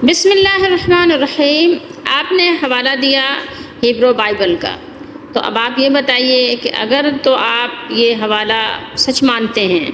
بسم اللہ الرحمن الرحیم. آپ نے حوالہ دیا ہیبرو بائبل کا، تو اب آپ یہ بتائیے کہ اگر تو آپ یہ حوالہ سچ مانتے ہیں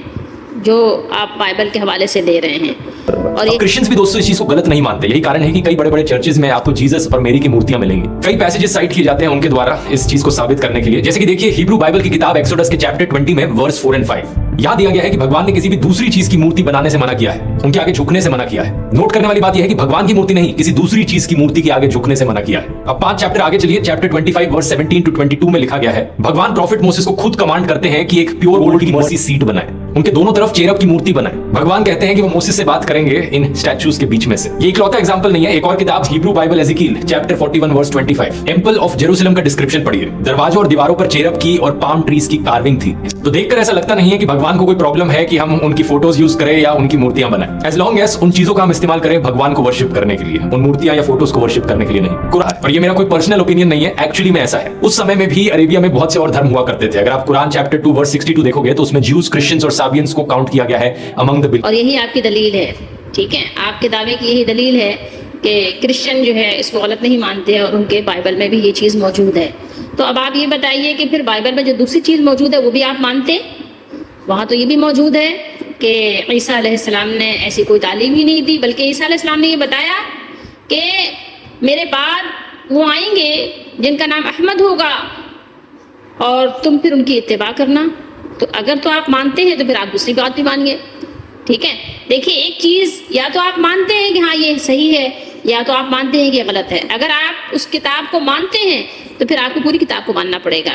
جو آپ بائبل کے حوالے سے دے رہے ہیں، اور یہ کرسچنز بھی دوستو اس چیز کو غلط نہیں مانتے. یہی کارن ہے کہ کئی بڑے بڑے چرچز میں آپ کو جیزس اور میری کی مورتیاں ملیں گی. کئی پیسیجز سائٹ کیے جاتے ہیں ان کے دوارا اس چیز کو ثابت کرنے کے لیے. جیسے کہ دیکھیے ہیبرو بائبل کی کتاب ایکسوڈس کے چیپٹر 20 میں ورس 4 اور 5 یہاں دیا گیا ہے کہ بھگوان نے کسی بھی دوسری چیز کی مورتی بنانے سے منع کیا ہے، ان کے آگے جھکنے سے منع کیا ہے. نوٹ کرنے والی بات یہ ہے کہ بھگوان کی مورتی نہیں، کسی دوسری چیز کی مورتی کے آگے جھکنے سے منع کیا ہے. اب 5 چیپٹر آگے چلیے. چیپٹر 25 ورس 17 to 22 میں لکھا گیا ہے بھگوان پروفٹ موسیس کو خود کمانڈ کرتے ہیں کہ ایک پیور گولڈ کی مرسی سیٹ بنائے، ان کے دونوں طرف چیرب کی مورتی بنائے. بھگوان کہتے ہیں کہ وہ موسیس سے بات کریں گے ان اسٹیچوز کے بیچ میں سے. یہ اکلوتا ایگزامپل نہیں ہے. ایک اور کتاب Hebrew Bible Ezekiel chapter 41 verse 25 temple of Jerusalem کا ڈسکرپشن پڑھیے. دروازوں اور دیواروں پر چیرب کی اور پام ٹریز کی کارونگ تھی. تو دیکھ کر ایسا لگتا نہیں ہے کہ بھگوان کو کوئی پرابلم ہے کہ ہم ان کی فوٹوز یوز کریں یا ان کی مورتیاں بنائیں. ایز لانگ ایز ان چیزوں کا ہم استعمال کریں بھگوان کو ورشپ کرنے کے لیے، ان مورتیاں یا فوٹوز کو ورشپ کرنے کے لیے نہیں. قرآن، اور یہ میرا کوئی پرسنل اوپینین نہیں ہے، ایکچولی میں ایسا ہے. اس سمے میں بھی عربیہ میں بہت سے اور دھرم ہوا کرتے تھے. اگر آپ قرآن چیپٹر 2 ورس 62 دیکھو گے تو اس میں جیوز، کرسچنز اور سابینز کو کاؤنٹ کیا گیا ہے امنگ دی. اور یہی آپ کی دلیل ہے. ٹھیک ہے، آپ کے دعوے کی یہی دلیل ہے کہ کرسچن جو ہے اس کو غلط نہیں مانتے اور ان کے بائبل میں بھی یہ چیز موجود ہے. تو اب آپ یہ بتائیے کہ پھر بائبل میں جو دوسری چیز موجود ہے وہ بھی آپ مانتے؟ وہاں تو یہ بھی موجود ہے کہ عیسیٰ علیہ السلام نے ایسی کوئی تعلیم ہی نہیں دی، بلکہ عیسیٰ علیہ السلام نے یہ بتایا کہ میرے بعد وہ آئیں گے جن کا نام احمد ہوگا اور تم پھر ان کی اتباع کرنا. تو اگر تو آپ مانتے ہیں تو پھر آپ دوسری بات بھی مانیے. ٹھیک ہے، دیکھیے ایک چیز یا تو آپ مانتے ہیں کہ ہاں یہ صحیح ہے، یا تو آپ مانتے ہیں کہ یہ غلط ہے. اگر آپ اس کتاب کو مانتے ہیں تو پھر آپ کو پوری کتاب کو ماننا پڑے گا.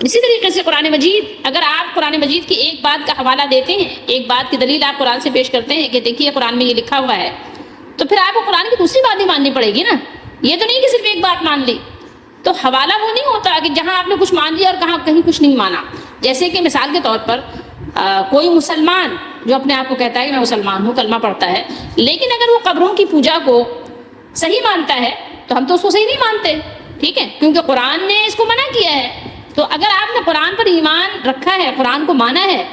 اسی طریقے سے قرآن مجید، اگر آپ قرآن مجید کی ایک بات کا حوالہ دیتے ہیں، ایک بات کی دلیل آپ قرآن سے پیش کرتے ہیں کہ دیکھیے قرآن میں یہ لکھا ہوا ہے، تو پھر آپ کو قرآن کی دوسری بات بھی ماننی پڑے گی نا. یہ تو نہیں کہ صرف ایک بات مان لی. تو حوالہ وہ نہیں ہوتا کہ جہاں آپ نے کچھ مان لیا اور کہاں کہیں کچھ نہیں مانا. جیسے کہ مثال کے طور پر کوئی مسلمان جو اپنے آپ کو کہتا ہے کہ میں مسلمان ہوں، کلمہ پڑھتا ہے، لیکن اگر وہ قبروں کی پوجا کو صحیح مانتا ہے تو ہم تو اس کو صحیح نہیں مانتے. ٹھیک ہے، کیونکہ قرآن نے اس کو منع کیا ہے. تو اگر آپ نے قرآن پر ایمان رکھا ہے، قرآن کو مانا ہے،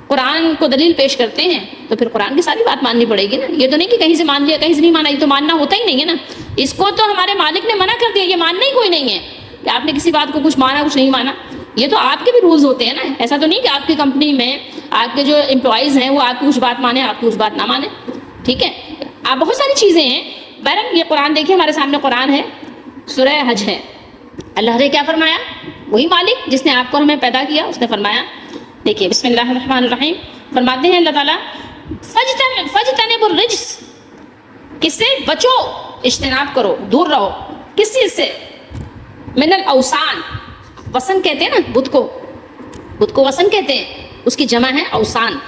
قرآن کو دلیل پیش کرتے ہیں، تو پھر قرآن کی ساری بات ماننی پڑے گی نا. یہ تو نہیں کہ کہیں سے مان لیا کہیں سے نہیں مانا، یہ تو ماننا ہوتا ہی نہیں ہے نا. اس کو تو ہمارے مالک نے منع کر دیا، یہ ماننا ہی کوئی نہیں ہے کہ آپ نے کسی بات کو کچھ مانا کچھ نہیں مانا. یہ تو آپ کے بھی رولز ہوتے ہیں نا. ایسا تو نہیں کہ آپ کی کمپنی میں آپ کے جو امپلائیز ہیں وہ آپ کی کچھ بات مانیں، آپ کی کچھ بات نہ مانیں. ٹھیک ہے، آپ بہت ساری چیزیں ہیں. بہرحال یہ قرآن دیکھیں، ہمارے سامنے قرآن ہے، سورہ حج ہے. اللہ نے کیا فرمایا؟ وہی مالک جس نے آپ کو ہمیں پیدا کیا اس نے فرمایا، دیکھیے بسم اللہ الرحمن الرحیم، فرماتے ہیں اللہ تعالیٰ فَاجْتَنِبُوا الرِّجْسَ، کس سے؟ بچو، اجتناب کرو، دور رہو. کس چیز سے؟ من الاوثان، وثن کہتے ہیں نا بت کو، بت کو وثن کہتے ہیں، اس کی جمع ہے اوثان.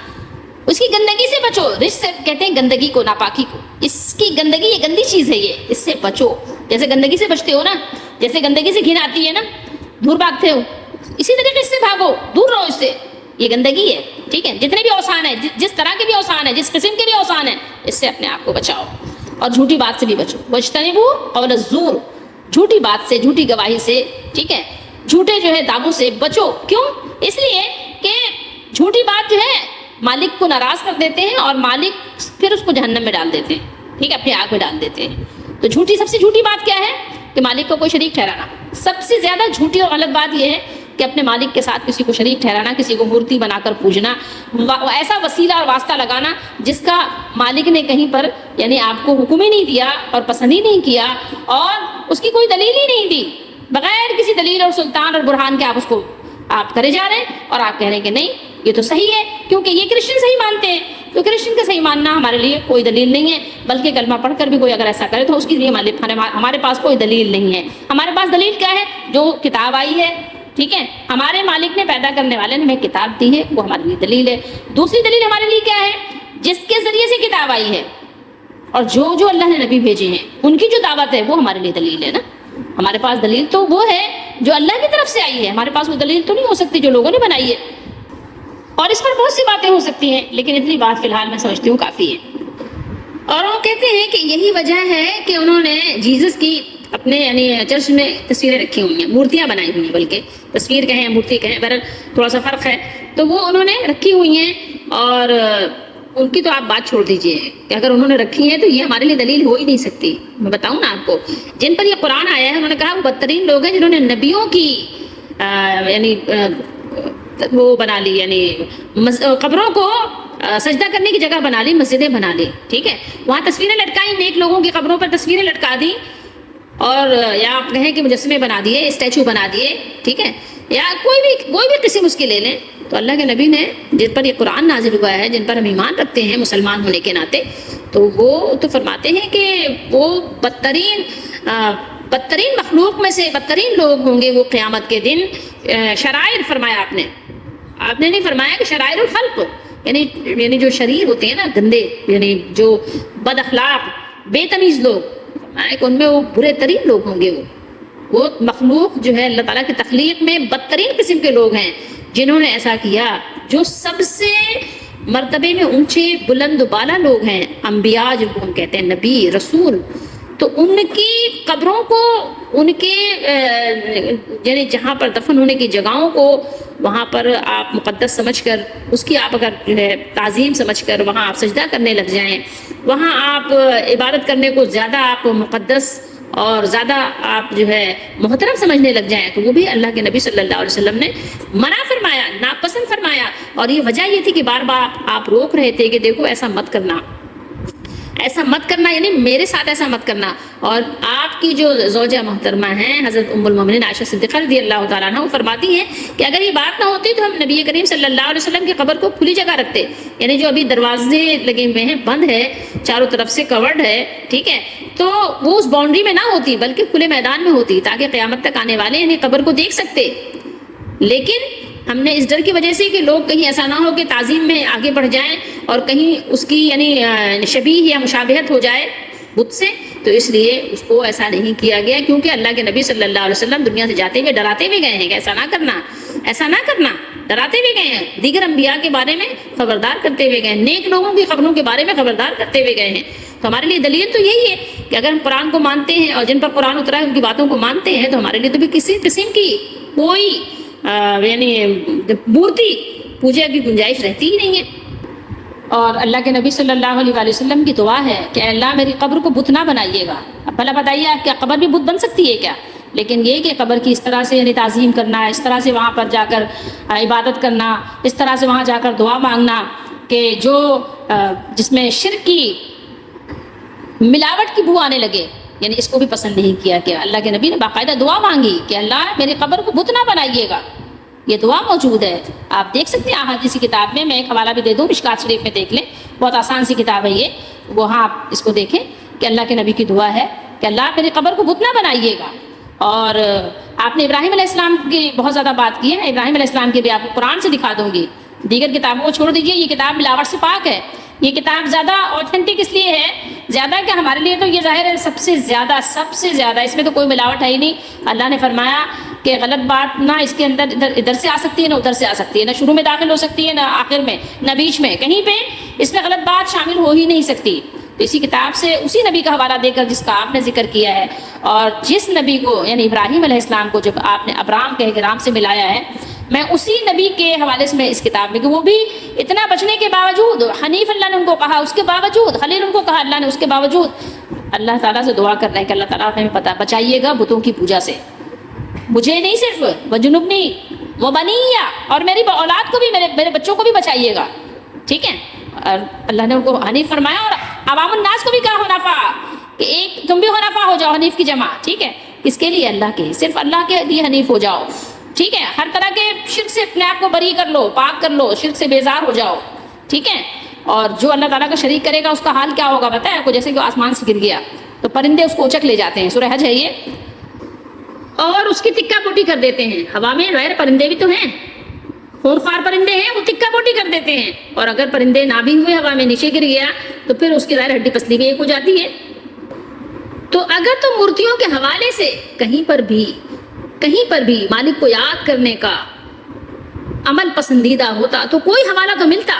اس کی گندگی سے بچو. رجس سے کہتے ہیں گندگی کو، ناپاکی کو. اس کی گندگی، یہ گندی چیز ہے، یہ اس سے بچو. جیسے گندگی سے بچتے ہو نا، جیسے گندگی سے گھن آتی ہے نا، دور بھاگتے ہو، اسی طریقے سے بھاگو، دور رہو اس سے. یہ گندگی ہے. ٹھیک ہے، جتنے بھی اوثان ہیں، جس طرح کے بھی اوثان ہیں، جس قسم کے بھی اوثان ہیں، اس سے اپنے آپ کو بچاؤ. اور جھوٹی بات سے بھی بچو. وَاجْتَنِبُوا قَوْلَ الزُّورِ، جھوٹی بات سے، جھوٹی گواہی سے. ٹھیک ہے، جھوٹے جو ہے دعووں سے بچو. کیوں؟ اس لیے کہ جھوٹی بات جو ہے مالک کو ناراض کر دیتے ہیں اور مالک پھر اس کو جہنم میں ڈال دیتے ہیں. ٹھیک ہے، اپنی آگ میں ڈال دیتے ہیں. تو جھوٹی، سب سے جھوٹی بات کیا ہے؟ کہ مالک کو کوئی شریک ٹھہرانا. سب سے زیادہ جھوٹی اور غلط بات یہ ہے کہ اپنے مالک کے ساتھ کسی کو شریک ٹھہرانا، کسی کو مورتی بنا کر پوجنا، ایسا وسیلہ اور واسطہ لگانا جس کا مالک نے کہیں پر یعنی آپ کو حکم ہی نہیں دیا اور پسند ہی نہیں کیا اور اس کی کوئی دلیل ہی نہیں دی. بغیر کسی دلیل اور سلطان اور برہان کے آپ اس کو آپ کرے جا رہے ہیں اور آپ کہہ رہے ہیں کہ نہیں یہ تو صحیح ہے کیونکہ یہ کرسچن صحیح مانتے ہیں. تو کرسچن کا صحیح ماننا ہمارے لیے کوئی دلیل نہیں ہے، بلکہ کلمہ پڑھ کر بھی کوئی اگر ایسا کرے تو اس کے لیے ہمارے پاس کوئی دلیل نہیں ہے. ہمارے پاس دلیل کیا ہے؟ جو کتاب آئی ہے. ٹھیک ہے، ہمارے مالک نے، پیدا کرنے والے نے ہمیں کتاب دی ہے، وہ ہمارے لیے دلیل ہے. دوسری دلیل ہمارے لیے کیا ہے؟ جس کے ذریعے سے کتاب آئی ہے اور جو اللہ نے نبی بھیجے ہیں ان کی جو دعوت ہے وہ ہمارے لیے دلیل ہے نا. ہمارے پاس دلیل تو وہ ہے جو اللہ کی طرف سے آئی ہے. ہمارے پاس وہ دلیل تو نہیں ہو سکتی جو لوگوں نے بنائی ہے. اور اس پر بہت سی باتیں ہو سکتی ہیں، لیکن اتنی بات فی الحال میں سمجھتی ہوں کافی ہے. اور وہ کہتے ہیں کہ یہی وجہ ہے کہ انہوں نے جیزس کی اپنے یعنی چرچ میں تصویریں رکھی ہوئی ہیں، مورتیاں بنائی ہوئی ہیں، بلکہ تصویر کہیں مورتی کہیں، بہرحال تھوڑا سا فرق ہے. تو وہ انہوں نے رکھی ہوئی ہیں اور ان کی تو آپ بات چھوڑ دیجئے کہ اگر انہوں نے رکھی ہے تو یہ ہمارے لیے دلیل ہو ہی نہیں سکتی. میں بتاؤں نا آپ کو، جن پر یہ قرآن آیا ہے انہوں نے کہا وہ بدترین لوگ ہیں جنہوں نے نبیوں کی یعنی وہ بنا لی، یعنی قبروں کو سجدہ کرنے کی جگہ بنا لی، مسجدیں بنا لی. ٹھیک ہے، وہاں تصویریں لٹکائیں، نیک لوگوں کی قبروں پر تصویریں لٹکا دی، اور یا آپ کہیں کہ مجسمے بنا دیے، اسٹیچو بنا دیے. ٹھیک ہے، یا کوئی بھی قسم اس کی لے لیں. تو اللہ کے نبی نے جن پر یہ قرآن نازل ہوا ہے، جن پر ہم ایمان رکھتے ہیں مسلمان ہونے کے ناطے، تو وہ تو فرماتے ہیں کہ وہ بدترین مخلوق میں سے بدترین لوگ ہوں گے وہ قیامت کے دن. شرائر فرمایا آپ نے نہیں فرمایا کہ شرائر الخلق، یعنی جو شریر ہوتے ہیں نا، گندے، یعنی جو بد اخلاق بے تمیز لوگ، کہ ان میں وہ برے ترین لوگ ہوں گے. وہ مخلوق جو ہے اللہ تعالیٰ کی تخلیق میں بدترین قسم کے لوگ ہیں جنہوں نے ایسا کیا. جو سب سے مرتبے میں اونچے بلند و بالا لوگ ہیں، انبیاء جن کو ہم کہتے ہیں، نبی رسول، تو ان کی قبروں کو، ان کے یعنی جہاں پر دفن ہونے کی جگہوں کو، وہاں پر آپ مقدس سمجھ کر، اس کی آپ اگر جو ہے تعظیم سمجھ کر وہاں آپ سجدہ کرنے لگ جائیں، وہاں آپ عبادت کرنے کو زیادہ آپ مقدس اور زیادہ آپ جو ہے محترم سمجھنے لگ جائیں، تو وہ بھی اللہ کے نبی صلی اللہ علیہ وسلم نے منع فرمایا، ناپسند فرمایا. اور یہ وجہ یہ تھی کہ بار بار آپ روک رہے تھے کہ دیکھو ایسا مت کرنا، ایسا مت کرنا، یعنی میرے ساتھ ایسا مت کرنا. اور آپ کی جو زوجہ محترمہ ہیں حضرت ام المومنین عائشہ صدیقہ رضی اللہ تعالیٰ عنہ، وہ فرماتی ہیں کہ اگر یہ بات نہ ہوتی تو ہم نبی کریم صلی اللہ علیہ وسلم کی قبر کو کھلی جگہ رکھتے، یعنی جو ابھی دروازے لگے ہوئے ہیں، بند ہے، چاروں طرف سے کورڈ ہے. ٹھیک ہے، تو وہ اس باؤنڈری میں نہ ہوتی بلکہ کھلے میدان میں ہوتی، تاکہ قیامت تک آنے والے یعنی قبر کو دیکھ سکتے. لیکن ہم نے اس ڈر کی وجہ سے کہ لوگ کہیں ایسا نہ ہو کہ تعظیم میں آگے بڑھ جائیں اور کہیں اس کی یعنی شبیہ یا مشابہت ہو جائے بت سے، تو اس لیے اس کو ایسا نہیں کیا گیا. کیونکہ اللہ کے نبی صلی اللہ علیہ وسلم دنیا سے جاتے ہوئے ڈراتے ہوئے گئے ہیں کہ ایسا نہ کرنا، ایسا نہ کرنا، ڈراتے ہوئے گئے ہیں. دیگر انبیاء کے بارے میں خبردار کرتے ہوئے گئے ہیں، نیک لوگوں کی قبروں کے بارے میں خبردار کرتے ہوئے گئے ہیں. تو ہمارے لیے دلیل تو یہی ہے کہ اگر ہم قرآن کو مانتے ہیں اور جن پر قرآن اترا ہے ان کی باتوں کو مانتے ہیں، تو ہمارے لیے تو بھی کسی قسم کی کوئی یعنی مورتی پوجا کی گنجائش رہتی ہی نہیں ہے. اور اللہ کے نبی صلی اللہ علیہ وآلہ وسلم کی دعا ہے کہ اللہ میری قبر کو بت نہ بنائیے گا. اب بھلا بتائیے آپ کیا قبر بھی بت بن سکتی ہے کیا؟ لیکن یہ کہ قبر کی اس طرح سے یعنی تعظیم کرنا، اس طرح سے وہاں پر جا کر عبادت کرنا، اس طرح سے وہاں جا کر دعا مانگنا کہ جو جس میں شرک کی ملاوٹ کی بو آنے لگے، یعنی اس کو بھی پسند نہیں کیا. کہ اللہ کے نبی نے باقاعدہ دعا مانگی کہ اللہ میری قبر کو بت نہ بنائیے گا. یہ دعا موجود ہے، آپ دیکھ سکتے ہیں احادیث کی کتاب میں ایک حوالہ بھی دے دوں، مشکات شریف میں دیکھ لیں، بہت آسان سی کتاب ہے یہ، وہاں آپ اس کو دیکھیں کہ اللہ کے نبی کی دعا ہے کہ اللہ میری قبر کو بت نہ بنائیے گا. اور آپ نے ابراہیم علیہ السلام کی بہت زیادہ بات کی ہے، ابراہیم علیہ السلام کی بھی آپ کو قرآن سے دکھا دوں گی، دیگر کتابوں کو چھوڑ دیجیے. یہ کتاب ملاوٹ سے پاک ہے، یہ کتاب زیادہ اوتھینٹک اس لیے ہے، زیادہ کہ ہمارے لیے تو یہ ظاہر ہے سب سے زیادہ اس میں تو کوئی ملاوٹ ہے ہی نہیں. اللہ نے فرمایا کہ غلط بات نہ اس کے اندر ادھر سے آ سکتی ہے، نہ ادھر سے آ سکتی ہے، نہ شروع میں داخل ہو سکتی ہے، نہ آخر میں، نہ بیچ میں، کہیں پہ اس میں غلط بات شامل ہو ہی نہیں سکتی. تو اسی کتاب سے اسی نبی کا حوالہ دے کر جس کا آپ نے ذکر کیا ہے، اور جس نبی کو یعنی ابراہیم علیہ السلام کو جب آپ نے ابرام کے احرام سے ملایا ہے، میں اسی نبی کے حوالے سے میں اس کتاب میں کہ وہ بھی اتنا بچنے کے باوجود، حنیف اللہ نے ان کو کہا، اس کے باوجود خلیل ان کو کہا اللہ نے، اس کے باوجود اللہ تعالیٰ سے دعا کر رہے ہیں کہ اللہ تعالیٰ ہمیں پتہ بچائیے گا بتوں کی پوجا سے، مجھے نہیں صرف وجنبنی وبنیہ، اور میری اولاد کو بھی، میرے بچوں کو بھی بچائیے گا. ٹھیک ہے، اور اللہ نے ان کو حنیف فرمایا، اور عوام الناس کو بھی کہا حنفا، کہ ایک تم بھی حنفا ہو جاؤ، حنیف کی جمع. ٹھیک ہے، کس کے لیے؟ اللہ کے، صرف اللہ کے لیے حنیف ہو جاؤ. ٹھیک ہے، ہر طرح کے شرک سے اپنے آپ کو بری کر لو، پاک کر لو، شرک سے بیزار ہو جاؤ. ٹھیک ہے، اور جو اللہ تعالیٰ کا شریک کرے گا اس کا حال کیا ہوگا پتہ ہے آپ کو؟ جیسے کہ آسمان سے گر گیا تو پرندے اس کو اچک لے جاتے ہیں، سورہ حج ہے یہ، اور اس کی تکہ پوٹی کر دیتے ہیں. ہوا میں غیر پرندے بھی تو ہیں، خونخوار پرندے ہیں، وہ تکہ پوٹی کر دیتے ہیں. اور اگر پرندے نہ بھی ہوئے، ہوا میں نیچے گر گیا تو پھر اس کی ظاہر ہڈی پسلی بھی ایک ہو جاتی ہے. تو اگر تو مورتیوں کے حوالے سے کہیں پر بھی مالک کو یاد کرنے کا عمل پسندیدہ ہوتا تو کوئی حوالہ تو ملتا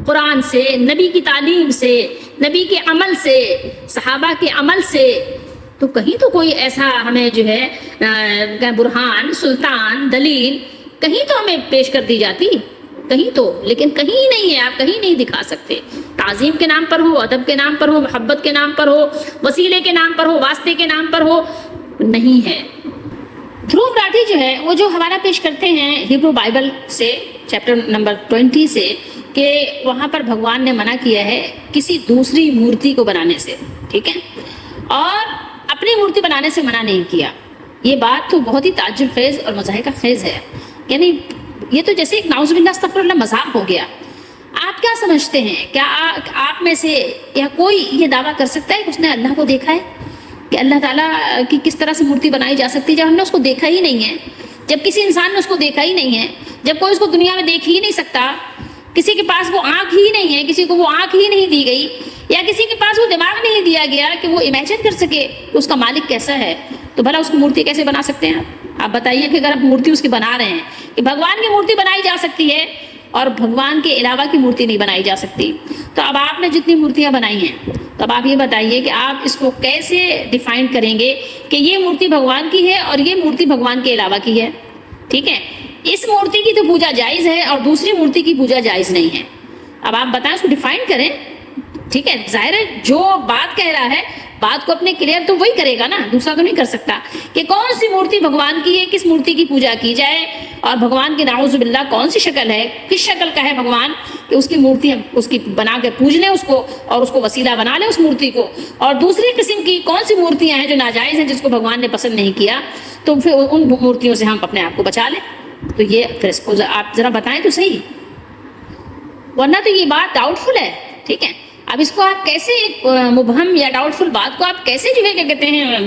قرآن سے، نبی کی تعلیم سے، نبی کے عمل سے، صحابہ کے عمل سے، تو کہیں تو کوئی ایسا ہمیں جو ہے برہان، سلطان، دلیل کہیں تو ہمیں پیش کر دی جاتی. کہیں تو، لیکن کہیں نہیں ہے، آپ کہیں نہیں دکھا سکتے. تعظیم کے نام پر ہو، ادب کے نام پر ہو، محبت کے نام پر ہو، وسیلے کے نام پر ہو، واسطے کے نام پر ہو، نہیں ہے. دھروو راٹھی جو ہے وہ جو حوالہ پیش کرتے ہیں ہیبرو بائبل سے چیپٹر نمبر 20 سے، کہ وہاں پر بھگوان نے منع کیا ہے کسی دوسری مورتی کو بنانے سے، ٹھیک ہے، اور اپنی مورتی بنانے سے منع نہیں کیا. یہ بات تو بہت ہی تعجب خیز اور مضحکہ خیز ہے. یعنی یہ تو جیسے ایک نعوذ باللہ استغفر اللہ مذاق ہو گیا. آپ کیا سمجھتے ہیں؟ کیا آپ میں سے یا کوئی یہ دعویٰ کر سکتا ہے کہ اس نے اللہ کو دیکھا ہے؟ کہ اللہ تعالیٰ کی کس طرح سے مورتی بنائی جا سکتی ہے جب ہم نے اس کو دیکھا ہی نہیں ہے، جب کسی انسان نے اس کو دیکھا ہی نہیں ہے، جب کوئی اس کو دنیا میں دیکھ ہی نہیں سکتا، کسی کے پاس وہ آنکھ ہی نہیں ہے، کسی کو وہ آنکھ ہی نہیں دی گئی، یا کسی کے پاس وہ دماغ نہیں دیا گیا کہ وہ امیجن کر سکے کہ اس کا مالک کیسا ہے، تو بھلا اس کی مورتی کیسے بنا سکتے ہیں آپ بتائیے. کہ اگر آپ مورتی اس کی بنا رہے ہیں کہ بھگوان کی مورتی بنائی جا سکتی ہے اور بھگوان کے علاوہ کی مورتی نہیں بنائی جا سکتی، تو اب آپ نے جتنی مورتیاں بنائی ہیں تو اب آپ یہ بتائیے کہ آپ اس کو کیسے ڈیفائن کریں گے کہ یہ مورتی بھگوان کی ہے اور یہ مورتی بھگوان کے علاوہ کی ہے. ٹھیک ہے، اس مورتی کی تو پوجا جائز ہے اور دوسری مورتی کی پوجا جائز نہیں ہے. اب آپ بتائیں، اس کو ڈیفائن کریں. ٹھیک ہے، ظاہر ہے جو بات کہہ رہا ہے بات کو اپنے کلیئر تو وہی کرے گا نا، دوسرا تو نہیں کر سکتا کہ کون سی مورتی بھگوان کی ہے، کس مورتی کی پوجا کی جائے، اور بھگوان کی نعوذ باللہ کون سی شکل ہے، کس شکل کا ہے بھگوان کہ اس کی مورتی اس کی بنا کے پوج لیں اس کو اور اس کو وسیلہ بنا لیں اس مورتی کو، اور دوسری قسم کی کون سی مورتیاں ہیں جو ناجائز ہیں جس کو بھگوان نے پسند نہیں کیا، تو پھر ان مورتیوں سے ہم اپنے آپ کو بچا لیں. تو یہ پھر اس کو آپ ذرا بتائیں تو صحیح، ورنہ تو یہ بات ڈاؤٹ فل ہے. ٹھیک ہے، اب اس کو آپ کیسے ایک مبہم یا ڈاؤٹ فل بات کو آپ کیسے جو ہے کیا کہتے ہیں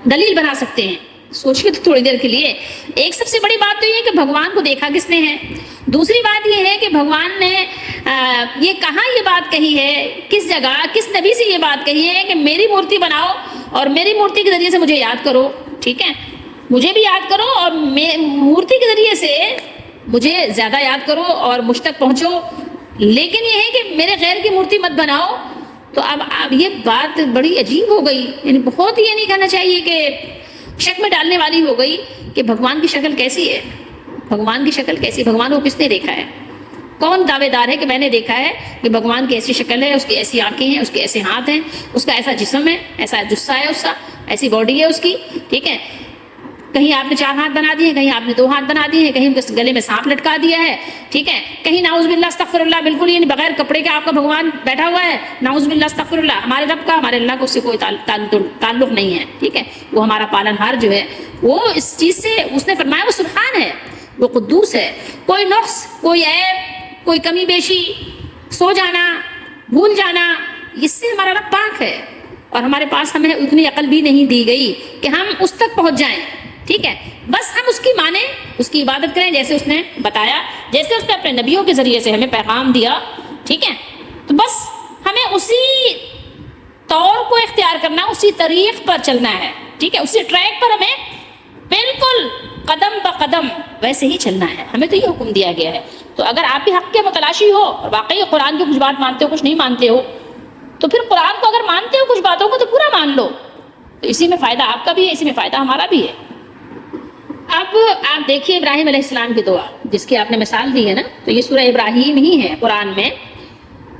دلیل بنا سکتے ہیں؟ سوچیے تو تھوڑی دیر کے لیے. ایک سب سے بڑی بات تو یہ کہ بھگوان کو دیکھا کس نے ہے. دوسری بات یہ ہے کہ بھگوان نے یہ کہاں یہ بات کہی ہے، کس جگہ کس نبی سے یہ بات کہی ہے کہ میری مورتی بناؤ اور میری مورتی کے ذریعے سے مجھے یاد کرو. ٹھیک ہے، مجھے بھی یاد کرو اور مورتی کے ذریعے سے مجھے زیادہ یاد کرو اور مجھ تک پہنچو، لیکن یہ ہے کہ میرے غیر کی مورتی مت بناؤ. تو اب یہ بات بڑی عجیب ہو گئی، یعنی بہت یہ نہیں کہنا چاہیے کہ شک میں ڈالنے والی ہو گئی کہ بھگوان کی شکل کیسی ہے، بھگوان کی شکل کیسی، بھگوان کو کس نے دیکھا ہے، کون دعوے دار ہے کہ میں نے دیکھا ہے کہ بھگوان کی ایسی شکل ہے، اس کی ایسی آنکھیں ہیں، اس کے ایسے ہاتھ ہیں، اس کا ایسا جسم ہے، ایسا جسہ ہے، اس کا ایسی باڈی ہے اس کی. ٹھیک ہے، کہیں آپ نے 4 ہاتھ بنا دیے ہیں، کہیں آپ نے 2 ہاتھ بنا دیے ہیں، کہیں گلے میں سانپ لٹکا دیا ہے. ٹھیک ہے، کہیں نعوذ باللہ استغفر اللہ بالکل یعنی بغیر کپڑے کے آپ کا بھگوان بیٹھا ہوا ہے. نعوذ باللہ استغفر اللہ، ہمارے رب کا ہمارے اللہ کو اس سے کوئی تعلق نہیں ہے. ٹھیک ہے، وہ ہمارا پالن ہار جو ہے وہ اس چیز سے اس نے فرمایا وہ سبحان ہے، وہ قدوس ہے، کوئی نقص، کوئی عیب، کوئی کمی بیشی، سو جانا، بھول جانا، اس سے ہمارا رب پاک ہے. اور ہمارے پاس ہمیں اتنی عقل بھی نہیں دی گئی کہ ہم اس تک پہنچ جائیں. ٹھیک ہے، بس ہم اس کی مانیں، اس کی عبادت کریں جیسے اس نے بتایا، جیسے اس نے اپنے نبیوں کے ذریعے سے ہمیں پیغام دیا. ٹھیک ہے، تو بس ہمیں اسی طور کو اختیار کرنا، اسی طریق پر چلنا ہے. ٹھیک ہے، اسی ٹریک پر ہمیں بالکل قدم بقدم ویسے ہی چلنا ہے. ہمیں تو یہ حکم دیا گیا ہے. تو اگر آپ بھی حق کے متلاشی ہو اور واقعی قرآن کی کچھ بات مانتے ہو، کچھ نہیں مانتے ہو، تو پھر قرآن کو اگر مانتے ہو کچھ باتوں کو تو پورا مان لو. تو اسی میں فائدہ آپ کا بھی ہے، اسی میں فائدہ ہمارا بھی ہے. اب آپ دیکھیے ابراہیم علیہ السلام کی دعا جس کی آپ نے مثال دی ہے نا، تو یہ سورہ ابراہیم ہی ہے قرآن میں.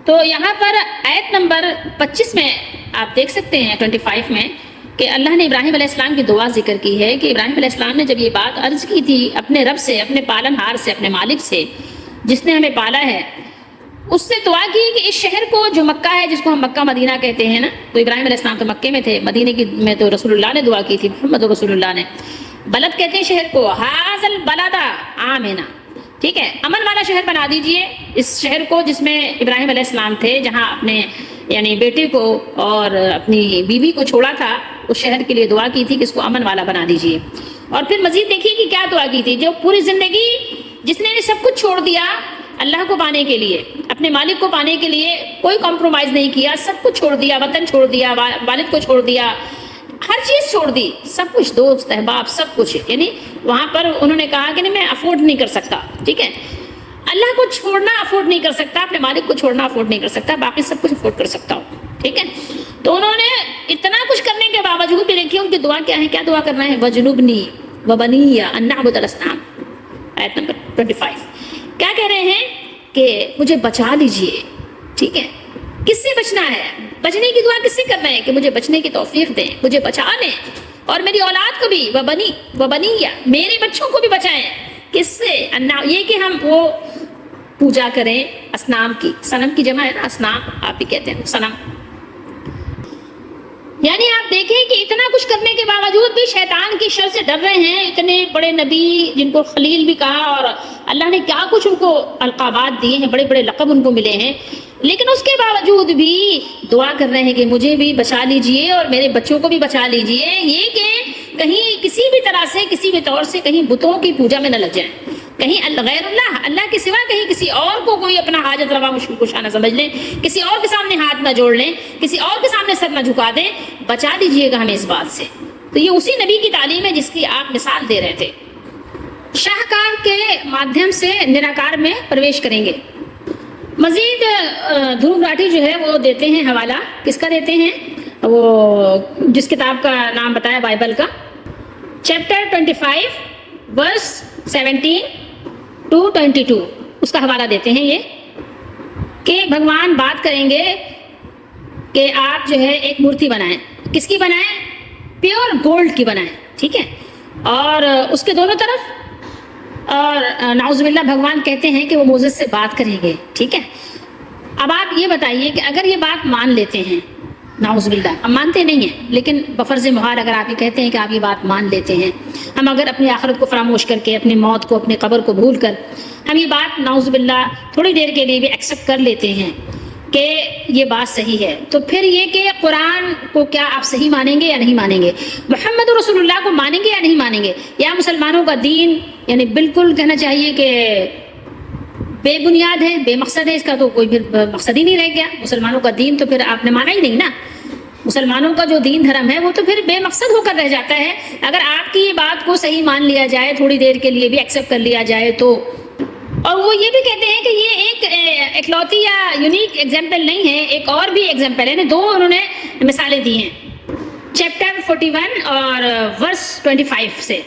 تو یہاں پر آیت نمبر 25 میں آپ دیکھ سکتے ہیں 25 میں کہ اللہ نے ابراہیم علیہ السلام کی دعا ذکر کی ہے کہ ابراہیم علیہ السلام نے جب یہ بات عرض کی تھی اپنے رب سے، اپنے پالن ہار سے، اپنے مالک سے جس نے ہمیں پالا ہے، اس سے دعا کی کہ اس شہر کو جو مکہ ہے، جس کو ہم مکہ مدینہ کہتے ہیں نا، تو ابراہیم علیہ السلام تو مکے میں تھے، مدینہ میں تو رسول اللہ نے دعا کی تھی، محمد رسول اللہ نے. بلد کہتے ہیں شہر کو، حاذل بلدا آمنا. ٹھیک ہے، امن والا شہر بنا دیجئے اس شہر کو جس میں ابراہیم علیہ السلام تھے، جہاں اپنے یعنی بیٹے کو اور اپنی بیوی کو چھوڑا تھا، اس شہر کے لیے دعا کی تھی کہ اس کو امن والا بنا دیجئے. اور پھر مزید دیکھیے کہ کیا دعا کی تھی، جو پوری زندگی جس نے سب کچھ چھوڑ دیا اللہ کو پانے کے لیے، اپنے مالک کو پانے کے لیے کوئی کمپرومائز نہیں کیا، سب کچھ چھوڑ دیا، وطن چھوڑ دیا، والد کو چھوڑ دیا، ہر چیز چھوڑ دی، سب کچھ، دوست احباب سب کچھ. یعنی وہاں پر انہوں نے کہا کہ نہیں میں افورڈ نہیں کر سکتا. ٹھیک ہے، اللہ کو چھوڑنا افورڈ نہیں کر سکتا، اپنے مالک کو چھوڑنا افورڈ نہیں کر سکتا، باقی سب کچھ افورڈ کر سکتا ہوں. ٹھیک ہے، تو انہوں نے اتنا کچھ کرنے کے باوجود بھی دیکھیے ان کی دعا کیا ہے، کیا دعا کرنا ہے، وجنبنی وبنی ان نعبد الاصنام. آیت نمبر 25 کیا کہہ رہے ہیں کہ مجھے بچا لیجئے. ٹھیک ہے, کس سے بچنا ہے؟ بچنے کی دعا کس سے کرنا ہے کہ مجھے بچنے کی توفیق دیں, مجھے بچا لیں, اور میری اولاد کو بھی وبنی میرے بچوں کو بھی بچائیں. کس سے؟ یہ کہ ہم وہ پوجا کریں اصنام کی. صنم کی جمع ہے نا اصنام, آپ بھی کہتے ہیں صنم. یعنی آپ دیکھیں کہ اتنا کچھ کرنے کے باوجود بھی شیطان کی شر سے ڈر رہے ہیں. اتنے بڑے نبی جن کو خلیل بھی کہا, اور اللہ نے کیا کچھ ان کو القابات دیے ہیں, بڑے بڑے لقب ان کو ملے ہیں, لیکن اس کے باوجود بھی دعا کر رہے ہیں کہ مجھے بھی بچا لیجئے اور میرے بچوں کو بھی بچا لیجئے. یہ کہ کہیں کسی بھی طرح سے, کسی بھی طور سے کہیں بتوں کی پوجا میں نہ لگ جائیں, کہیں غیر اللہ کے سوا کہیں کسی اور کو کوئی اپنا حاجت روا مشکل کشا نہ سمجھ لیں, کسی اور کے سامنے ہاتھ نہ جوڑ لیں, کسی اور کے سامنے سر نہ جھکا دیں. بچا دیجئے گا ہمیں اس بات سے. تو یہ اسی نبی کی تعلیم ہے جس کی آپ مثال دے رہے تھے. شاہکار کے مادھیم سے نراکار میں پرویش کریں گے. مزید دھروو راٹھی جو ہے وہ دیتے ہیں حوالہ, کس کا دیتے ہیں؟ وہ جس کتاب کا نام بتایا بائبل کا, چیپٹر 25 ورس 17 to 22, اس کا حوالہ دیتے ہیں یہ کہ بھگوان بات کریں گے کہ آپ جو ہے ایک مورتی بنائیں. کس کی بنائیں؟ پیور گولڈ کی بنائیں. ٹھیک ہے, اور اس کے دونوں طرف, اور نعوذ باللہ بھگوان کہتے ہیں کہ وہ موزس سے بات کریں گے. ٹھیک ہے, اب آپ یہ بتائیے کہ اگر یہ بات مان لیتے ہیں, نعوذ باللہ ہم مانتے نہیں ہیں, لیکن بفرض محال اگر آپ یہ کہتے ہیں کہ آپ یہ بات مان لیتے ہیں, ہم اگر اپنی آخرت کو فراموش کر کے, اپنی موت کو, اپنی قبر کو بھول کر ہم یہ بات نعوذ باللہ تھوڑی دیر کے لیے بھی ایکسیپٹ کر لیتے ہیں کہ یہ بات صحیح ہے, تو پھر یہ کہ قرآن کو کیا آپ صحیح مانیں گے یا نہیں مانیں گے؟ محمد رسول اللہ کو مانیں گے یا نہیں مانیں گے؟ یا مسلمانوں کا دین یعنی بالکل کہنا چاہیے کہ بے بنیاد ہے, بے مقصد ہے, اس کا تو کوئی پھر مقصد ہی نہیں رہ گیا. مسلمانوں کا دین تو پھر آپ نے مانا ہی نہیں نا. مسلمانوں کا جو دین دھرم ہے وہ تو پھر بے مقصد ہو کر رہ جاتا ہے اگر آپ کی یہ بات کو صحیح مان لیا جائے, تھوڑی دیر کے لیے بھی ایکسیپٹ کر لیا جائے تو. اور وہ یہ بھی کہتے ہیں کہ یہ ایک اکلوتی یا یونیک ایگزامپل نہیں ہے, ایک اور بھی ایگزامپل ہے, دو انہوں نے مثالیں دی ہیں. چیپٹر 41 اور ورس 25 سے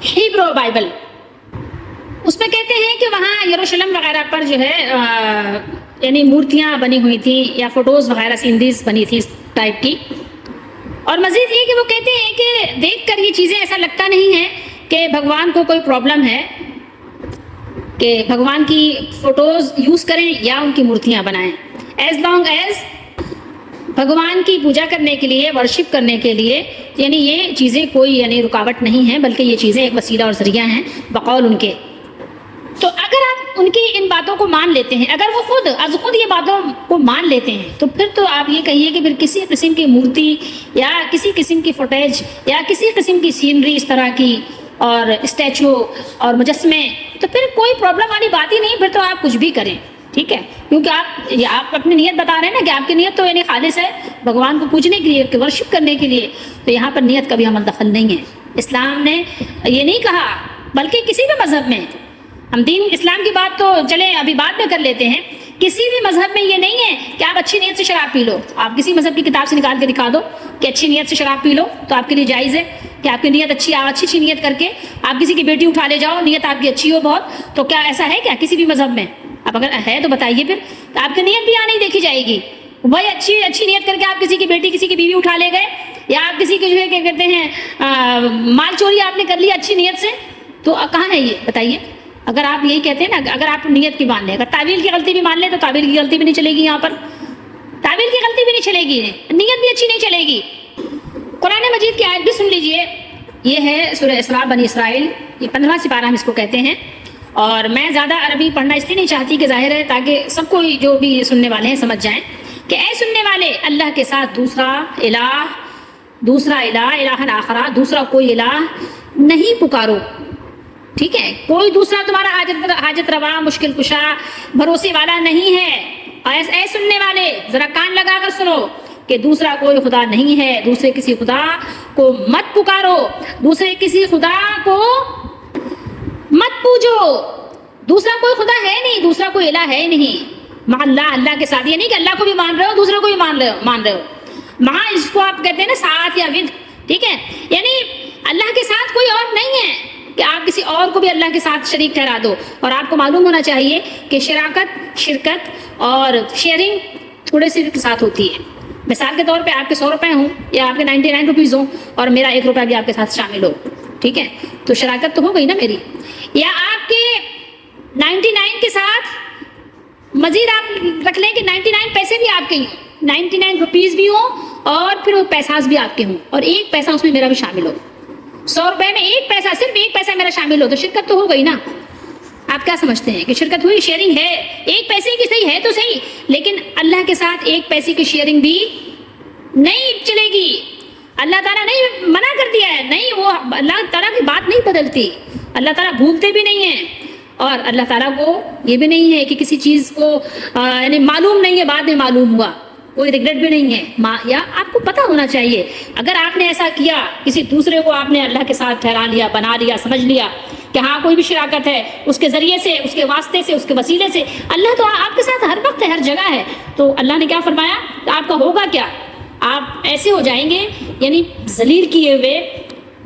ہیبرو بائبل, اس میں کہتے ہیں کہ وہاں یروشلم وغیرہ پر جو ہے یعنی مورتیاں بنی ہوئی تھیں یا فوٹوز وغیرہ سینریز بنی تھی اس ٹائپ کی. اور مزید یہ کہ وہ کہتے ہیں کہ دیکھ کر یہ چیزیں ایسا لگتا نہیں ہے کہ بھگوان کو کوئی پرابلم ہے کہ بھگوان کی فوٹوز یوز کریں یا ان کی مورتیاں بنائیں, ایز لانگ ایز بھگوان کی پوجا کرنے کے لیے, ورشپ کرنے کے لیے, یعنی یہ چیزیں کوئی یعنی رکاوٹ نہیں ہیں, بلکہ یہ چیزیں ایک وسیلہ اور ذریعہ ہیں بقول ان کے. تو اگر آپ ان کی ان باتوں کو مان لیتے ہیں, اگر وہ خود یہ باتوں کو مان لیتے ہیں, تو پھر تو آپ یہ کہیے کہ پھر کسی قسم کی مورتی یا کسی قسم کی فوٹیج یا کسی قسم کی سینری اس طرح کی اور اسٹیچو اور مجسمے, تو پھر کوئی پرابلم والی بات ہی نہیں, پھر تو آپ کچھ بھی کریں. ٹھیک ہے, کیونکہ آپ اپنی نیت بتا رہے ہیں نا کہ آپ کی نیت تو یعنی خالص ہے بھگوان کو پوجنے کے لیے, ورشپ کرنے کے لیے, تو یہاں پر نیت کا بھی عمل دخل نہیں ہے. اسلام نے یہ نہیں کہا, بلکہ کسی بھی مذہب میں, ہم دین اسلام کی بات تو چلیں ابھی بعد میں کر لیتے ہیں, کسی بھی مذہب میں یہ نہیں ہے کہ آپ اچھی نیت سے شراب پی لو. آپ کسی مذہب کی کتاب سے نکال کے دکھا دو کہ اچھی نیت سے شراب پی لو, تو آپ کے لیے جائز ہے کہ آپ کی نیت اچھی نیت کر کے آپ کسی کی بیٹی اٹھا لے جاؤ, نیت آپ کی اچھی ہو بہت, تو کیا ایسا ہے کیا کسی بھی مذہب میں؟ اب اگر ہے تو بتائیے پھر, تو آپ کی نیت بھی یہاں نہیں دیکھی جائے گی. بھائی اچھی نیت کر کے آپ کسی کی بیٹی, کسی کی بیوی اٹھا لے گئے, یا آپ کسی کی جو ہے کیا کہتے ہیں مال چوری آپ نے کر لی اچھی نیت سے, تو کہاں ہے یہ بتائیے؟ اگر آپ یہی کہتے ہیں نا, اگر آپ نیت کی مان لیں, اگر تعویل کی غلطی بھی مان لیں تو تعویل کی غلطی بھی نہیں چلے گی, یہاں پر تعویل کی غلطی بھی نہیں چلے گی, نیت بھی اچھی نہیں چلے گی. قرآن مجید کی آیت بھی سن لیجئے, یہ ہے سورہ اسراء بنی اسرائیل, یہ 15 سپارہ ہم اس کو کہتے ہیں. اور میں زیادہ عربی پڑھنا اس لیے نہیں چاہتی کہ ظاہر ہے تاکہ سب کو جو بھی سننے والے ہیں سمجھ جائیں کہ اے سننے والے, اللہ کے ساتھ دوسرا الہ آخرہ, دوسرا کوئی الہ نہیں پکارو. ٹھیک ہے, کوئی دوسرا تمہارا حاجت روا, مشکل کشا, بھروسے والا نہیں ہے. اے سننے والے ذرا کان لگا کر سنو کہ دوسرا کوئی خدا نہیں ہے, دوسرے کسی خدا کو مت پکارو, دوسرے کسی خدا کو مت پوجو, دوسرا کوئی خدا ہے نہیں, دوسرا کوئی الہ ہے نہیں. مع اللہ کے ساتھ, یہ نہیں کہ اللہ کو بھی مان رہے ہو, دوسرے کو بھی مان رہے ہو. مع اس کو آپ کہتے ہیں نا ساتھ یا ود, ٹھیک ہے, یعنی اللہ کے ساتھ کوئی اور نہیں ہے. کہ آپ کسی اور کو بھی اللہ کے ساتھ شریک ٹھہرا دو. اور آپ کو معلوم ہونا چاہیے کہ شرکت اور شیئرنگ تھوڑے سے کے ساتھ ہوتی ہے. مثال کے طور پہ آپ کے 100 روپے ہوں یا آپ کے 99 روپیز ہوں اور میرا 1 روپیہ بھی آپ کے ساتھ شامل ہو, ٹھیک ہے, تو شراکت تو ہو گئی نا میری. یا آپ کے 99 کے ساتھ مزید آپ رکھ لیں کہ 99 پیسے بھی آپ کے ہی ہوں, 99 روپیز بھی ہوں اور پھر وہ پیساز بھی آپ کے ہوں اور 1 پیسہ اس میں میرا بھی شامل ہو. 100 روپے میں 1 پیسہ, صرف 1 پیسہ میرا شامل ہو, تو شرکت تو ہو گئی نا. آپ کیا سمجھتے ہیں کہ شرکت ہوئی, شیئرنگ ہے, 1 پیسے کی صحیح ہے تو صحیح, لیکن اللہ کے ساتھ 1 پیسے کی شیئرنگ بھی نہیں چلے گی. اللہ تعالیٰ نے منع کر دیا ہے, نہیں, وہ اللہ تعالیٰ کی بات نہیں بدلتی, اللہ تعالیٰ بھولتے بھی نہیں ہیں, اور اللہ تعالیٰ کو یہ بھی نہیں ہے کہ کسی چیز کو یعنی معلوم نہیں ہے بعد میں معلوم ہوا, کوئی ریگریٹ بھی نہیں ہے. یا آپ کو پتہ ہونا چاہیے اگر آپ نے ایسا کیا, کسی دوسرے کو آپ نے اللہ کے ساتھ ٹھہرا لیا, بنا لیا, سمجھ لیا کہ ہاں کوئی بھی شراکت ہے, اس کے ذریعے سے, اس کے واسطے سے, اس کے وسیلے سے, اللہ تو آپ کے ساتھ ہر وقت ہے, ہر جگہ ہے, تو اللہ نے کیا فرمایا, آپ کا ہوگا کیا, آپ ایسے ہو جائیں گے یعنی ذلیل کیے ہوئے.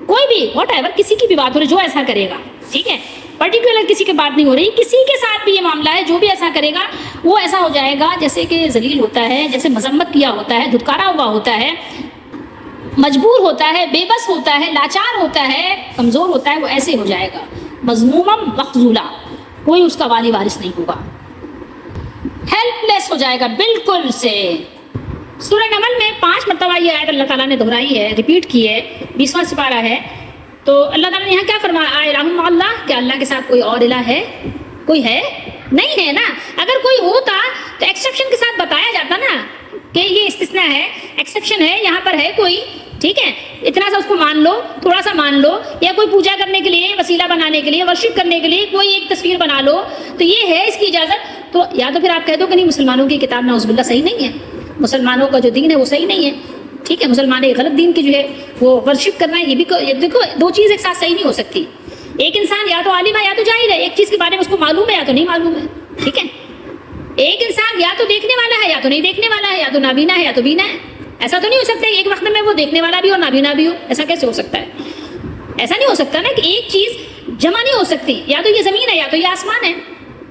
کوئی بھی واٹ ایور کسی کی بھی بات ہو رہی, جو ایسا کرے گا, ٹھیک ہے, پرٹیکولر کسی کی بات نہیں ہو رہی, کسی کے ساتھ بھی یہ معاملہ ہے, جو بھی ایسا کرے گا وہ ایسا ہو جائے گا جیسے کہ ذلیل ہوتا ہے, جیسے مذمت کیا ہوتا ہے, دھتکارا ہوا ہوتا ہے, مجبور ہوتا ہے, بے بس ہوتا ہے, لاچار ہوتا ہے, کمزور ہوتا ہے, وہ ایسے ہو جائے گا مذموما مخذولا, کوئی اس کا والی وارث نہیں ہوگا, ہیلپ لیس ہو جائے گا بالکل سے. سورہ نمل میں 5 مرتبہ یہ آیت اللہ تعالیٰ نے دہرائی ہے, ریپیٹ کی ہے, 20واں سپارہ ہے. تو اللہ تعالیٰ نے یہاں کیا فرمایا, الہ مع اللہ, کہ اللہ کے ساتھ کوئی اور الہ ہے, کوئی ہے نہیں ہے نا. اگر کوئی ہوتا تو ایکسیپشن کے ساتھ بتایا جاتا نا کہ یہ استثناء ہے, ایکسیپشن ہے, یہاں پر ہے کوئی, ٹھیک ہے, اتنا سا اس کو مان لو, تھوڑا سا مان لو, یا کوئی پوجا کرنے کے لیے, وسیلہ بنانے کے لیے, ورشپ کرنے کے لیے کوئی ایک تصویر بنا لو, تو یہ ہے اس کی اجازت. تو یا تو پھر آپ کہہ دو کہ نہیں, مسلمانوں کی کتاب نعوذ باللہ صحیح نہیں ہے, مسلمانوں کا جو دین ہے وہ صحیح نہیں ہے, ٹھیک ہے, مسلمان ایک غلط دین کی جو ہے وہ ورشپ کرنا ہے, یہ بھی دیکھو, 2 چیز ایک ساتھ صحیح نہیں ہو سکتی. ایک انسان یا تو عالم ہے یا تو جاہل ہے, ایک چیز کے بارے میں اس کو معلوم ہے یا تو نہیں معلوم ہے, ٹھیک ہے. ایک انسان یا تو دیکھنے والا ہے یا تو نہیں دیکھنے والا ہے, یا تو نابینا ہے یا تو بینا ہے. ایسا تو نہیں ہو سکتا ایک وقت میں وہ دیکھنے والا بھی اور نابینا بھی ہو, ایسا کیسے ہو سکتا ہے؟ ایسا نہیں ہو سکتا نا کہ ایک چیز جمع نہیں ہو سکتی, یا تو یہ زمین ہے یا تو یہ آسمان ہے,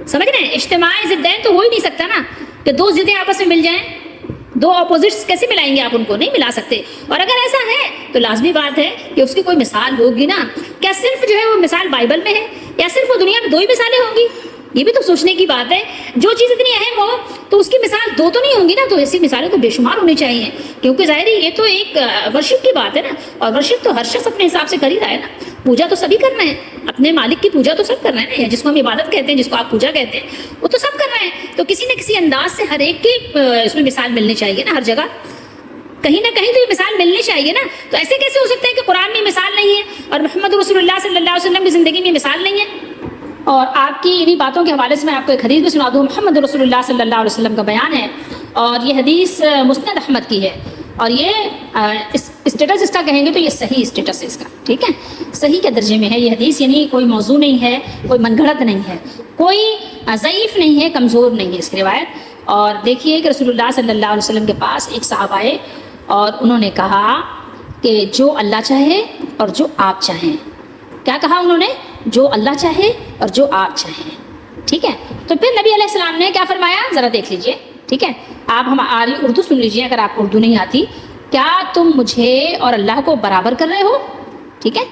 سمجھ رہے ہیں؟ اجتماع ضدین تو ہو ہی نہیں سکتا نا کہ 2 ضدیں آپس میں مل جائیں, 2 اپوزٹس کیسے ملائیں گے آپ, ان کو نہیں ملا سکتے. اور اگر ایسا ہے تو لازمی بات ہے کہ اس کی کوئی مثال ہوگی نا. کیا صرف جو ہے وہ مثال بائبل میں ہے, یا صرف وہ دنیا میں 2 ہی مثالیں ہوں گی؟ یہ بھی تو سوچنے کی بات ہے. جو چیز اتنی اہم ہو تو اس کی مثال 2 تو نہیں ہوں گی نا, تو ایسی مثالیں تو بے شمار ہونی چاہیے, کیونکہ ظاہر ہے یہ تو ایک ورشپ کی بات ہے نا, اور ورشپ تو ہر شخص اپنے حساب سے کر ہی رہا ہے نا. پوجا تو سبھی کر رہے ہیں, اپنے مالک کی پوجا تو سب کر رہے ہیں نا, جس کو ہم عبادت کہتے ہیں, جس کو آپ پوجا کہتے ہیں, وہ تو سب کر رہے ہیں. تو کسی نہ کسی انداز سے ہر ایک کی اس میں مثال ملنی چاہیے نا, ہر جگہ کہیں نہ کہیں تو یہ مثال ملنی چاہیے نا. تو ایسے کیسے ہو سکتا ہے کہ قرآن میں مثال نہیں ہے اور محمد رسول اللہ صلی اللہ علیہ وسلم کی زندگی میں مثال نہیں ہے؟ اور آپ کی انہی باتوں کے حوالے سے میں آپ کو ایک حدیث بھی سنا دوں. محمد رسول اللہ صلی اللہ علیہ وسلم کا بیان ہے, اور یہ حدیث مسند احمد کی ہے, اور یہ اسٹیٹس اس کا کہیں گے تو یہ صحیح اسٹیٹس ہے اس کا, ٹھیک ہے, صحیح کے درجے میں ہے یہ حدیث, یعنی کوئی موضوع نہیں ہے, کوئی من گھڑت نہیں ہے, کوئی ضعیف نہیں ہے, کمزور نہیں ہے اس کی روایت. اور دیکھیے کہ رسول اللہ صلی اللہ علیہ وسلم کے پاس ایک صحابہ آئے اور انہوں نے کہا کہ جو اللہ چاہے اور جو آپ چاہیں. کیا کہا انہوں نے؟ جو اللہ چاہے اور جو آپ چاہیں, ٹھیک ہے. تو پھر نبی علیہ السلام نے کیا فرمایا, ذرا دیکھ لیجئے, ٹھیک ہے, آپ ہماری اردو سن لیجئے اگر آپ کو اردو نہیں آتی. کیا تم مجھے اور اللہ کو برابر کر رہے ہو؟ ٹھیک ہے,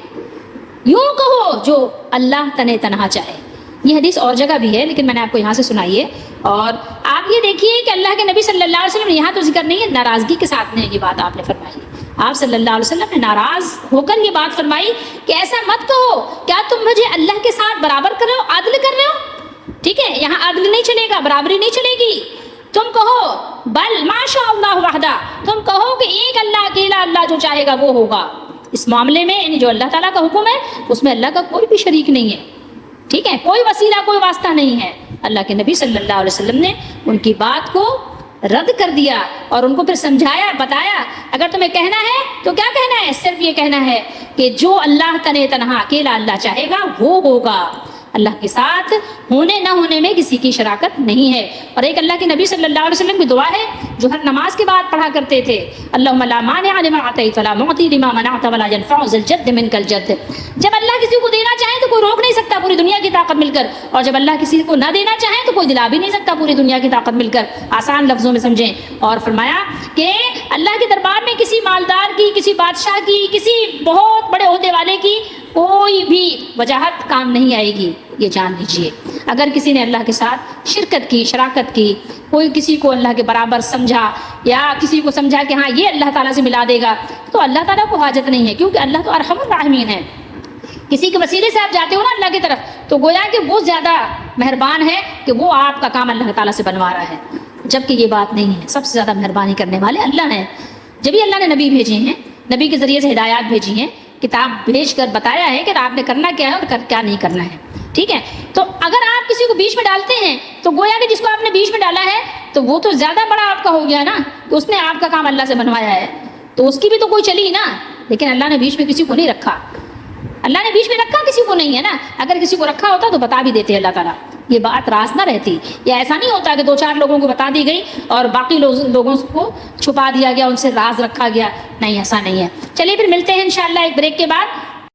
یوں کہو جو اللہ تنے تنہا چاہے. یہ حدیث اور جگہ بھی ہے لیکن میں نے آپ کو یہاں سے سنائی ہے. اور آپ یہ دیکھیے کہ اللہ کے نبی صلی اللہ علیہ وسلم, یہاں تو ذکر نہیں ہے, ناراضگی کے ساتھ میں یہ بات آپ نے فرمائی. آپ صلی اللہ علیہ وسلم نے ناراض ہو کر یہ بات فرمائی کہ ایسا مت کہو, کیا تم مجھے اللہ کے ساتھ برابر کر رہے ہو, عدل کر رہے ہو؟ ٹھیک ہے, یہاں عدل نہیں چلے گا, برابری نہیں چلے گی. تم کہو بل ما شاء اللہ وحدہ, تم کہو کہ ایک اللہ, اکیلا اللہ جو چاہے گا وہ ہوگا. اس معاملے میں یعنی جو اللہ تعالیٰ کا حکم ہے اس میں اللہ کا کوئی بھی شریک نہیں ہے, ٹھیک ہے, کوئی وسیلہ کوئی واسطہ نہیں ہے. اللہ کے نبی صلی اللہ علیہ وسلم نے ان کی بات کو رد کر دیا اور ان کو پھر سمجھایا, بتایا اگر تمہیں کہنا ہے تو کیا کہنا ہے, صرف یہ کہنا ہے کہ جو اللہ تنے تنہا, اکیلا اللہ چاہے گا وہ ہوگا. اللہ کے ساتھ ہونے نہ ہونے میں کسی کی شراکت نہیں ہے۔ اور ایک اللہ کے نبی صلی اللہ علیہ وسلم کی دعا ہے جو ہر نماز کے بعد پڑھا کرتے تھے، اللہم لا مانع لما اعطیت ولا معطی لما منعت ولا ينفع ذا الجد منک الجد۔ جب اللہ کسی کو دینا چاہے تو کوئی روک نہیں سکتا پوری دنیا کی طاقت مل کر، اور جب اللہ کسی کو نہ دینا چاہے تو کوئی دلا بھی نہیں سکتا پوری دنیا کی طاقت مل کر۔ آسان لفظوں میں سمجھیں۔ اور فرمایا کہ اللہ کے دربار میں کسی مالدار کی، کسی بادشاہ کی، کسی بہت بڑے عہدے والے کی کوئی بھی وجاہت کام نہیں آئے گی، یہ جان لیجئے۔ اگر کسی نے اللہ کے ساتھ شرکت کی، شراکت کی، کوئی کسی کو اللہ کے برابر سمجھا یا کسی کو سمجھا کہ ہاں یہ اللہ تعالیٰ سے ملا دے گا، تو اللہ تعالیٰ کو حاجت نہیں ہے، کیونکہ اللہ تو ارحم الراحمین ہے۔ کسی کے وسیلے سے آپ جاتے ہو نا اللہ کی طرف، تو گویا کہ وہ زیادہ مہربان ہے کہ وہ آپ کا کام اللہ تعالیٰ سے بنوا رہا ہے، جبکہ یہ بات نہیں ہے۔ سب سے زیادہ مہربانی کرنے والے اللہ ہیں۔ جبھی اللہ نے نبی بھیجے ہیں، نبی کے ذریعے سے ہدایات بھیجی ہیں، کتاب بھیج کر بتایا ہے کہ آپ نے کرنا کیا ہے اور کیا نہیں کرنا ہے، ٹھیک ہے؟ تو اگر آپ کسی کو بیچ میں ڈالتے ہیں تو گویا کہ جس کو آپ نے بیچ میں ڈالا ہے تو وہ تو زیادہ بڑا آپ کا ہو گیا نا، کہ اس نے آپ کا کام اللہ سے بنوایا ہے، تو اس کی بھی تو کوئی چلی نا۔ لیکن اللہ نے بیچ میں کسی کو نہیں رکھا، اللہ نے بیچ میں رکھا کسی کو نہیں ہے نا۔ اگر کسی کو رکھا ہوتا تو بتا بھی دیتے اللہ تعالیٰ، یہ بات راز نہ رہتی۔ یا ایسا نہیں ہوتا کہ 2-4 لوگوں کو بتا دی گئی اور باقی لوگوں کو چھپا دیا گیا، ان سے راز رکھا گیا، نہیں ایسا نہیں ہے۔ چلیے پھر ملتے ہیں انشاءاللہ ایک بریک کے بعد۔